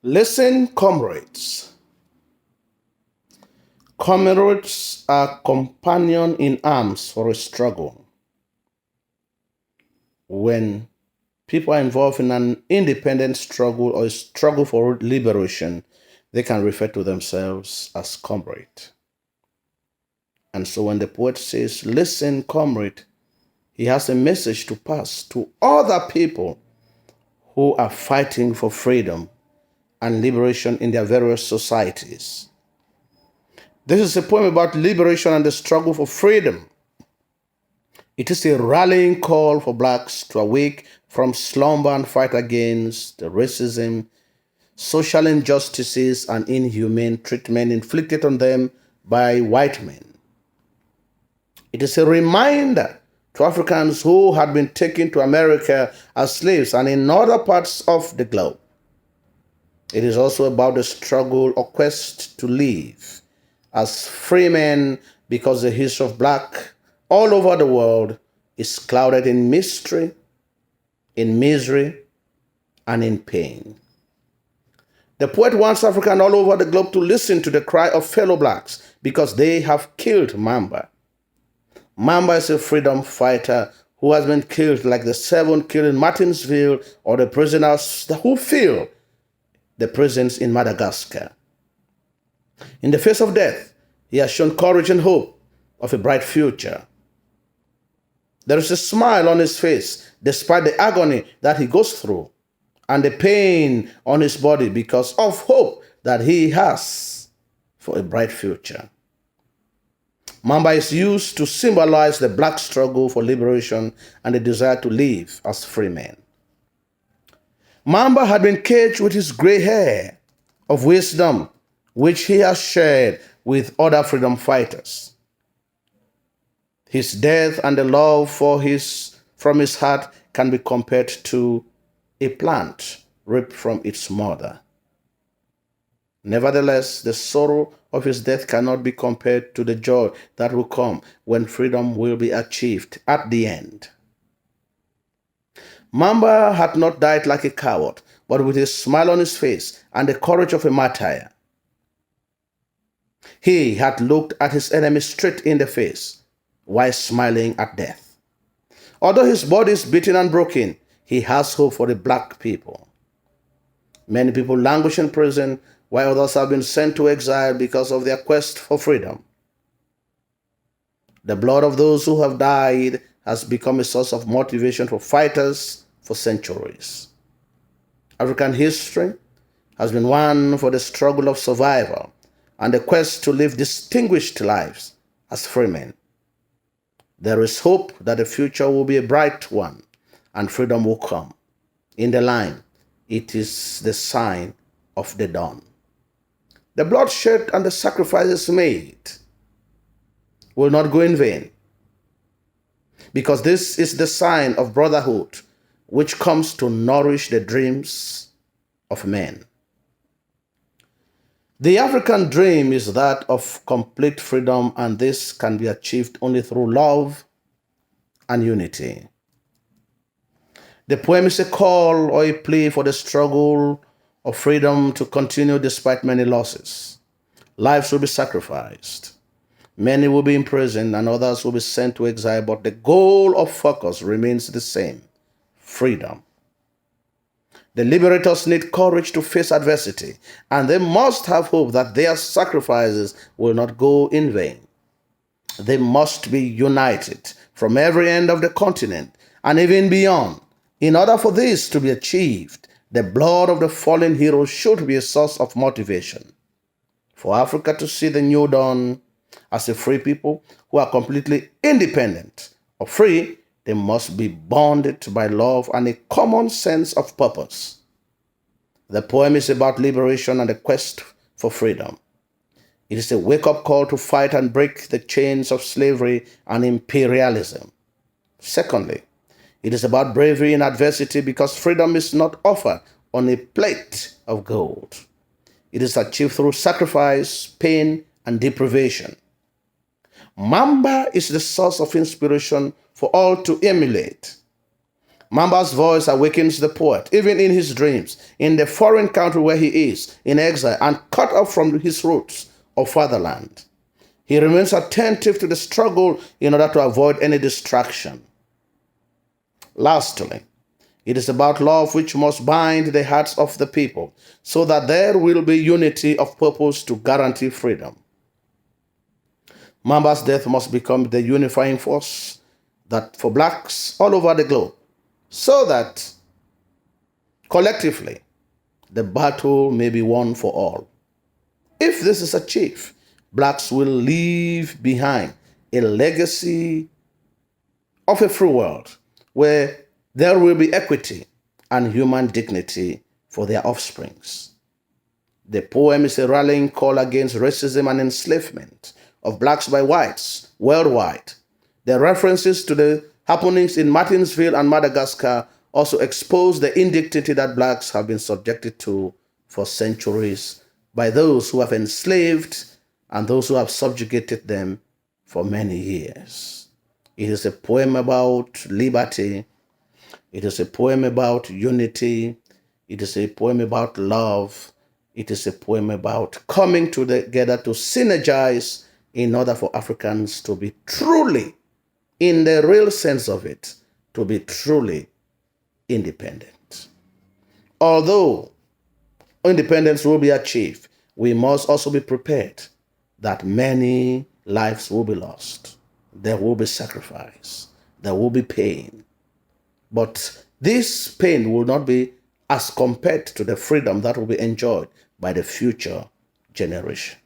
Listen, comrades. Comrades are companion in arms for a struggle. When people are involved in an independent struggle or a struggle for liberation, they can refer to themselves as comrade. And so when the poet says, listen, comrade, he has a message to pass to other people who are fighting for freedom and liberation in their various societies. This is a poem about liberation and the struggle for freedom. It is a rallying call for blacks to awake from slumber and fight against the racism, social injustices, and inhumane treatment inflicted on them by white men. It is a reminder to Africans who had been taken to America as slaves and in other parts of the globe. It is also about the struggle or quest to live as free men, because the history of black all over the world is clouded in mystery, in misery, and in pain. The poet wants Africans all over the globe to listen to the cry of fellow blacks because they have killed Mamba. Mamba is a freedom fighter who has been killed like the 7 killed in Martinsville or the prisoners who fill the prisons in Madagascar. In the face of death, he has shown courage and hope of a bright future. There is a smile on his face despite the agony that he goes through and the pain on his body because of hope that he has for a bright future. Mamba is used to symbolize the black struggle for liberation and the desire to live as free men. Mamba had been caged with his gray hair of wisdom, which he has shared with other freedom fighters. His death and the love from his heart can be compared to a plant ripped from its mother. Nevertheless, the sorrow of his death cannot be compared to the joy that will come when freedom will be achieved at the end. Mamba had not died like a coward, but with a smile on his face and the courage of a martyr. He had looked at his enemy straight in the face while smiling at death. Although his body is beaten and broken, he has hope for the black people. Many people languish in prison while others have been sent to exile because of their quest for freedom. The blood of those who have died has become a source of motivation for fighters for centuries. African history has been one for the struggle of survival and the quest to live distinguished lives as free men. There is hope that the future will be a bright one and freedom will come. In the line, it is the sign of the dawn. The bloodshed and the sacrifices made will not go in vain, because this is the sign of brotherhood which comes to nourish the dreams of men. The African dream is that of complete freedom, and this can be achieved only through love and unity. The poem is a call or a plea for the struggle of freedom to continue despite many losses. Lives will be sacrificed. Many will be imprisoned and others will be sent to exile, but the goal of focus remains the same: freedom. The liberators need courage to face adversity, and they must have hope that their sacrifices will not go in vain. They must be united from every end of the continent and even beyond. In order for this to be achieved, the blood of the fallen heroes should be a source of motivation. For Africa to see the new dawn as a free people who are completely independent or free, they must be bonded by love and a common sense of purpose. The poem is about liberation and the quest for freedom. It is a wake-up call to fight and break the chains of slavery and imperialism. Secondly, it is about bravery in adversity, because freedom is not offered on a plate of gold. It is achieved through sacrifice, pain, and deprivation. Mamba is the source of inspiration for all to emulate. Mamba's voice awakens the poet, even in his dreams, in the foreign country where he is, in exile, and cut off from his roots of fatherland. He remains attentive to the struggle in order to avoid any distraction. Lastly, it is about love which must bind the hearts of the people so that there will be unity of purpose to guarantee freedom. Mamba's death must become the unifying force that for blacks all over the globe, so that collectively the battle may be won for all. If this is achieved, blacks will leave behind a legacy of a free world where there will be equity and human dignity for their offsprings. The poem is a rallying call against racism and enslavement of blacks by whites worldwide. The references to the happenings in Martinsville and Madagascar also expose the indignity that blacks have been subjected to for centuries by those who have enslaved and those who have subjugated them for many years. It is a poem about liberty. It is a poem about unity. It is a poem about love. It is a poem about coming together to synergize in order for Africans to be truly, in the real sense of it, to be truly independent. Although independence will be achieved, we must also be prepared that many lives will be lost. There will be sacrifice. There will be pain. But this pain will not be as compared to the freedom that will be enjoyed by the future generation.